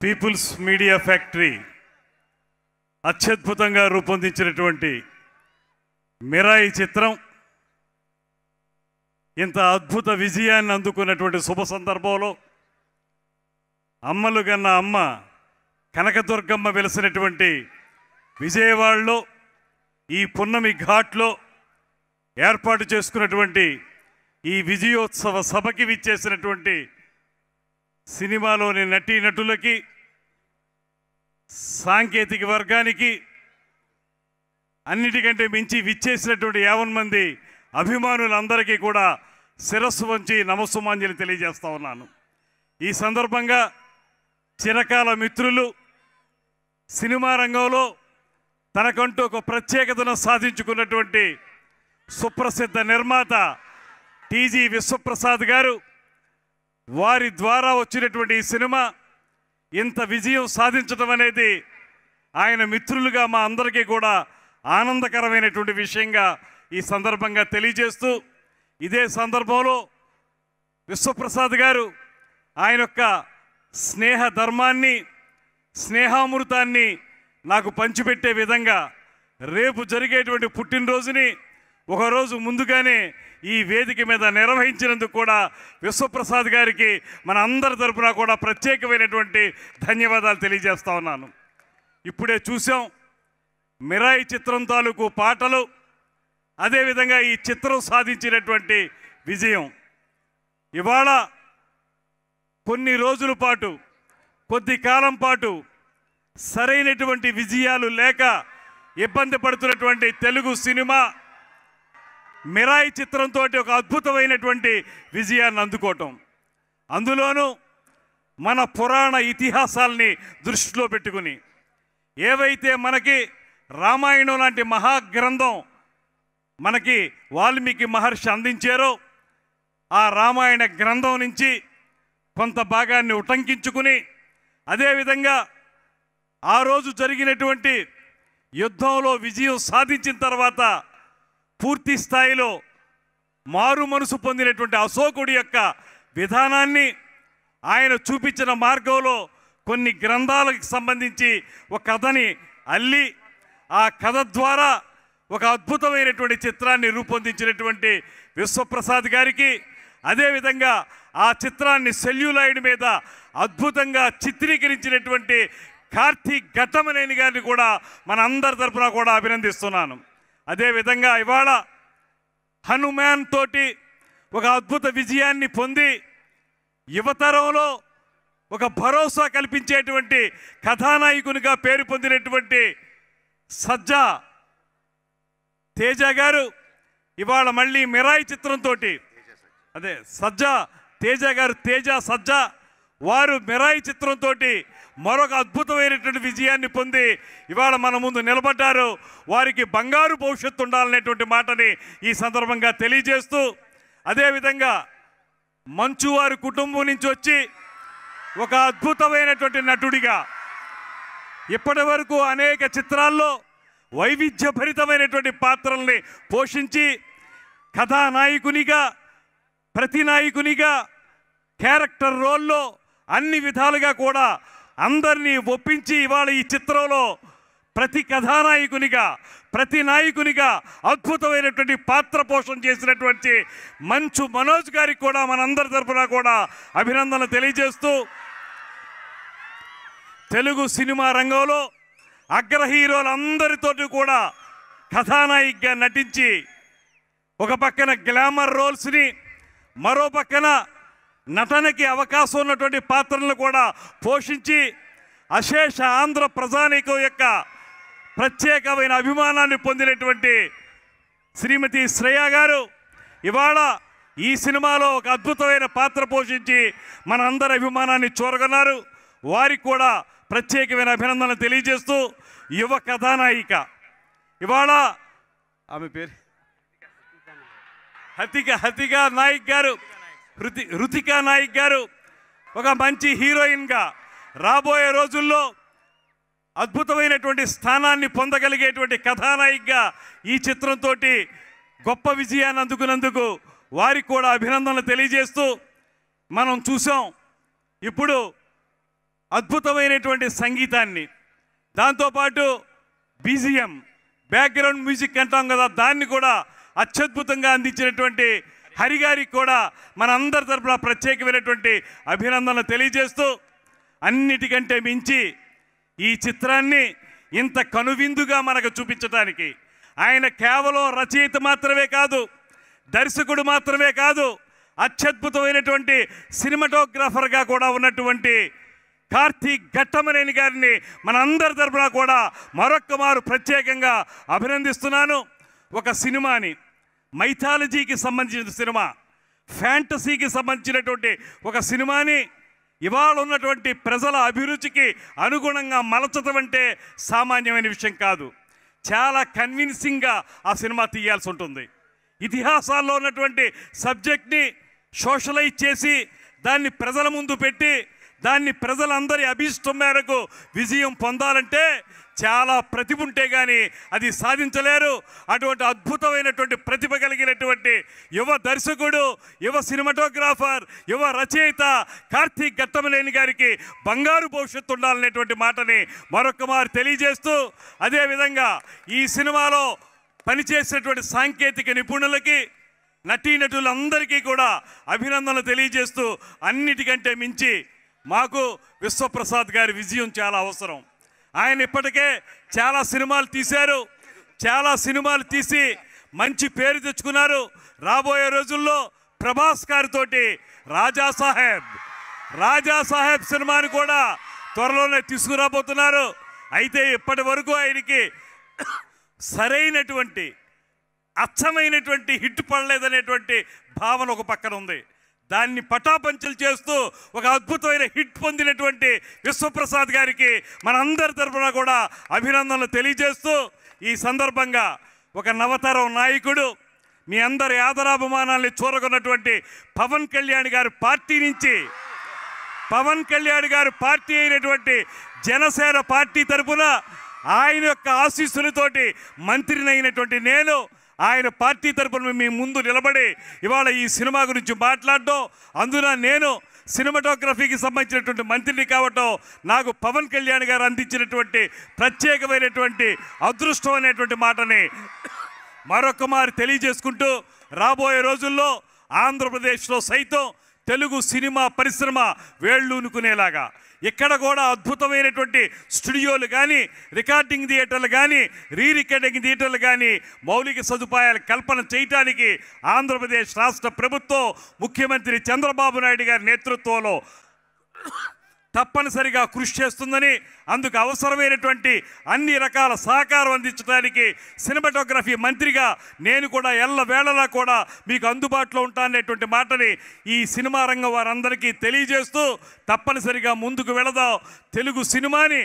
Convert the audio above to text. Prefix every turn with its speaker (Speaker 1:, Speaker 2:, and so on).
Speaker 1: Peoples media factory అత్యద్భుతంగా రూపొందించినటువంటి మిరాయి చిత్రం ఇంత అద్భుత విజయాన్ని అందుకున్నటువంటి శుభ సందర్భంలో అమ్మలు గన్న అమ్మ కనకదుర్గమ్మ వెలిసినటువంటి విజయవాడలో ఈ పున్నమి ఘాట్లో ఏర్పాటు చేసుకున్నటువంటి ఈ విజయోత్సవ సభకి విచ్చేసినటువంటి సినిమాలోని నటీనటులకి, సాంకేతిక వర్గానికి, అన్నిటికంటే మించి విచ్చేసినటువంటి 50 మంది అభిమానులందరికీ కూడా శిరస్సు వంచి నమస్సుమాంజలి తెలియజేస్తా ఉన్నాను. ఈ సందర్భంగా చిరకాల మిత్రులు, సినిమా రంగంలో తనకంటూ ఒక ప్రత్యేకతను సాధించుకున్నటువంటి సుప్రసిద్ధ నిర్మాత టీజీ విశ్వప్రసాద్ గారు, వారి ద్వారా వచ్చినటువంటి ఈ సినిమా ఇంత విజయం సాధించడం అనేది ఆయన మిత్రులుగా మా అందరికీ కూడా ఆనందకరమైనటువంటి విషయంగా ఈ సందర్భంగా తెలియజేస్తూ, ఇదే సందర్భంలో విశ్వప్రసాద్ గారు ఆయన యొక్క స్నేహ ధర్మాన్ని, స్నేహామృతాన్ని నాకు పంచిపెట్టే విధంగా రేపు జరిగేటువంటి పుట్టినరోజుని ఒకరోజు ముందుగానే ఈ వేదిక మీద నిర్వహించినందుకు కూడా విశ్వప్రసాద్ గారికి మన అందరి తరపున కూడా ప్రత్యేకమైనటువంటి ధన్యవాదాలు తెలియజేస్తా ఉన్నాను. ఇప్పుడే చూసాం మిరాయి చిత్రం తాలూకు పాటలు, అదేవిధంగా ఈ చిత్రం సాధించినటువంటి విజయం. ఇవాళ కొన్ని రోజుల పాటు, కొద్ది కాలం పాటు సరైనటువంటి విజయాలు లేక ఇబ్బంది పడుతున్నటువంటి తెలుగు సినిమా మిరాయి చిత్రంతో ఒక అద్భుతమైనటువంటి విజయాన్ని అందుకోవటం, అందులోనూ మన పురాణ ఇతిహాసాలని దృష్టిలో పెట్టుకుని ఏవైతే మనకి రామాయణం లాంటి మహాగ్రంథం మనకి వాల్మీకి మహర్షి అందించారో, ఆ రామాయణ గ్రంథం నుంచి కొంత భాగాన్ని ఉటంకించుకుని, అదేవిధంగా ఆ రోజు జరిగినటువంటి యుద్ధంలో విజయం సాధించిన తర్వాత పూర్తి స్థాయిలో మారు మనసు పొందినటువంటి అశోకుడి యొక్క విధానాన్ని, ఆయన చూపించిన మార్గంలో కొన్ని గ్రంథాలకు సంబంధించి ఒక కథని అల్లి, ఆ కథ ద్వారా ఒక అద్భుతమైనటువంటి చిత్రాన్ని రూపొందించినటువంటి విశ్వప్రసాద్ గారికి, అదేవిధంగా ఆ చిత్రాన్ని సెల్యులాయిడ్ మీద అద్భుతంగా చిత్రీకరించినటువంటి కార్తీక్ ఘట్టమనేని గారిని కూడా మన అందరి తరపున కూడా అభినందిస్తున్నాను. అదేవిధంగా ఇవాళ హనుమాన్ తోటి ఒక అద్భుత విజయాన్ని పొంది యువతరంలో ఒక భరోసా కల్పించేటువంటి కథానాయకునిగా పేరు పొందినటువంటి సజ్జా తేజ గారు ఇవాళ మళ్ళీ మిరాయి చిత్రంతో, అదే సజ్జా తేజ గారు, తేజ సజ్జా వారు మిరాయి చిత్రంతో మరొక అద్భుతమైనటువంటి విజయాన్ని పొంది ఇవాళ మన ముందు నిలబడ్డారు. వారికి బంగారు భవిష్యత్తు ఉండాలనేటువంటి మాటని ఈ సందర్భంగా తెలియజేస్తూ, అదేవిధంగా మంచు వారి కుటుంబం నుంచి వచ్చి ఒక అద్భుతమైనటువంటి నటుడిగా ఇప్పటి వరకు అనేక చిత్రాల్లో వైవిధ్యభరితమైనటువంటి పాత్రల్ని పోషించి కథానాయకునిగా, ప్రతినాయకునిగా, క్యారెక్టర్ రోల్లో అన్ని విధాలుగా కూడా అందరినీ ఒప్పించి ఇవాళ ఈ చిత్రంలో ప్రతి కథానాయకునిగా, ప్రతి నాయకునిగా అద్భుతమైనటువంటి పాత్ర పోషణ చేసినటువంటి మంచు మనోజ్ గారికి కూడా మనందరి తరపున కూడా అభినందనలు తెలియజేస్తూ, తెలుగు సినిమా రంగంలో అగ్ర హీరోలందరితోటి కూడా కథానాయికగా నటించి ఒక పక్కన గ్లామర్ రోల్స్ని, మరో పక్కన నటనకి అవకాశం ఉన్నటువంటి పాత్రలను కూడా పోషించి అశేష ఆంధ్ర ప్రజానీకం యొక్క ప్రత్యేకమైన అభిమానాన్ని పొందినటువంటి శ్రీమతి శ్రేయ గారు ఇవాళ ఈ సినిమాలో ఒక అద్భుతమైన పాత్ర పోషించి మన అందరి అభిమానాన్ని చూరగొన్నారు. వారికి కూడా ప్రత్యేకమైన అభినందనలు తెలియజేస్తూ, యువ కథానాయిక ఇవాళ ఆమె పేరు హతికా నాయక్ గారు, రుతికా నాయక్ గారు ఒక మంచి హీరోయిన్గా రాబోయే రోజుల్లో అద్భుతమైనటువంటి స్థానాన్ని పొందగలిగేటువంటి కథానాయికగా ఈ చిత్రంతో గొప్ప విజయాన్ని అందుకున్నందుకు వారికి కూడా అభినందనలు తెలియజేస్తూ, మనం చూసాం ఇప్పుడు అద్భుతమైనటువంటి సంగీతాన్ని, దాంతోపాటు బీజిఎం బ్యాక్గ్రౌండ్ మ్యూజిక్ అంటాం కదా, దాన్ని కూడా అత్యద్భుతంగా అందించినటువంటి హరిగారికి కూడా మన అందరి తరపున ప్రత్యేకమైనటువంటి అభినందనలు తెలియజేస్తూ, అన్నిటికంటే మించి ఈ చిత్రాన్ని ఇంత కనువిందుగా మనకు చూపించడానికి ఆయన కేవలం రచయిత మాత్రమే కాదు, దర్శకుడు మాత్రమే కాదు, అత్యద్భుతమైనటువంటి సినిమాటోగ్రాఫర్గా కూడా ఉన్నటువంటి కార్తీక్ ఘట్టమనేని గారిని మన అందరి తరపున కూడా మరొక్క మారు ప్రత్యేకంగా అభినందిస్తున్నాను. ఒక సినిమాని, మైథాలజీకి సంబంధించిన సినిమా, ఫ్యాంటసీకి సంబంధించినటువంటి ఒక సినిమాని ఇవాళ ఉన్నటువంటి ప్రజల అభిరుచికి అనుగుణంగా మలచడం అంటే సామాన్యమైన విషయం కాదు. చాలా కన్విన్సింగ్గా ఆ సినిమా తీయాల్సి ఉంటుంది. ఇతిహాసాల్లో ఉన్నటువంటి సబ్జెక్ట్ని సోషలైజ్ చేసి దాన్ని ప్రజల ముందు పెట్టి దాన్ని ప్రజలందరి అభిష్టం మేరకు విజయం పొందాలంటే చాలా ప్రతిభ ఉంటే కానీ అది సాధించలేరు. అటువంటి అద్భుతమైనటువంటి ప్రతిభ కలిగినటువంటి యువ దర్శకుడు, యువ సినిమాటోగ్రాఫర్, యువ రచయిత కార్తీక్ ఘట్టమనేని గారికి బంగారు భవిష్యత్తు ఉండాలనేటువంటి మాటని మరొక మారు తెలియజేస్తూ, అదేవిధంగా ఈ సినిమాలో పనిచేసినటువంటి సాంకేతిక నిపుణులకి, నటీనటులందరికీ కూడా అభినందనలు తెలియజేస్తూ, అన్నిటికంటే మించి మాకు విశ్వప్రసాద్ గారి విజయం చాలా అవసరం. ఆయన ఇప్పటికే చాలా సినిమాలు తీశారు, చాలా సినిమాలు తీసి మంచి పేరు తెచ్చుకున్నారు. రాబోయే రోజుల్లో ప్రభాస్ గారితోటి రాజా సాహెబ్ సినిమాని కూడా త్వరలోనే తీసుకురాబోతున్నారు. అయితే ఇప్పటి వరకు ఆయనకి సరైనటువంటి అచ్చమైనటువంటి హిట్ పడలేదనేటువంటి భావన ఒక పక్కన ఉంది. దాన్ని పటాపంచలు చేస్తూ ఒక అద్భుతమైన హిట్ పొందినటువంటి విశ్వప్రసాద్ గారికి మనందరి తరఫున కూడా అభినందనలు తెలియజేస్తూ, ఈ సందర్భంగా ఒక నవతరం నాయకుడు, మీ అందరి ఆదరాభిమానాల్ని చూరగొన్నటువంటి పవన్ కళ్యాణ్ గారి పార్టీ అయినటువంటి జనసేన పార్టీ తరఫున ఆయన యొక్క ఆశీస్సులతోటి మంత్రిని అయినటువంటి నేను ఆయన పార్టీ తరపున మీ ముందు నిలబడి ఇవాళ ఈ సినిమా గురించి మాట్లాడడం, అందున నేను సినిమాటోగ్రఫీకి సంబంధించినటువంటి మంత్రిని కావటం నాకు పవన్ కళ్యాణ్ గారు అందించినటువంటి ప్రత్యేకమైనటువంటి అదృష్టం అనేటువంటి మాటని మరొక మారు తెలియజేసుకుంటూ, రాబోయే రోజుల్లో ఆంధ్రప్రదేశ్లో సైతం తెలుగు సినిమా పరిశ్రమ వేళ్ళూనుకునేలాగా ఇక్కడ కూడా అద్భుతమైనటువంటి స్టూడియోలు కానీ, రికార్డింగ్ థియేటర్లు కానీ, రికార్డింగ్ థియేటర్లు కానీ మౌలిక సదుపాయాలు కల్పన చేయటానికి ఆంధ్రప్రదేశ్ రాష్ట్ర ప్రభుత్వం ముఖ్యమంత్రి చంద్రబాబు నాయుడు గారి నేతృత్వంలో తప్పనిసరిగా కృషి చేస్తుందని, అందుకు అవసరమైనటువంటి అన్ని రకాల సహకారం అందించడానికి సినిమాటోగ్రఫీ మంత్రిగా నేను కూడా ఎల్లవేళలా కూడా మీకు అందుబాటులో ఉంటాననేటువంటి మాటని ఈ సినిమా రంగం వారందరికీ తెలియజేస్తూ, తప్పనిసరిగా ముందుకు వెళదాం. తెలుగు సినిమాని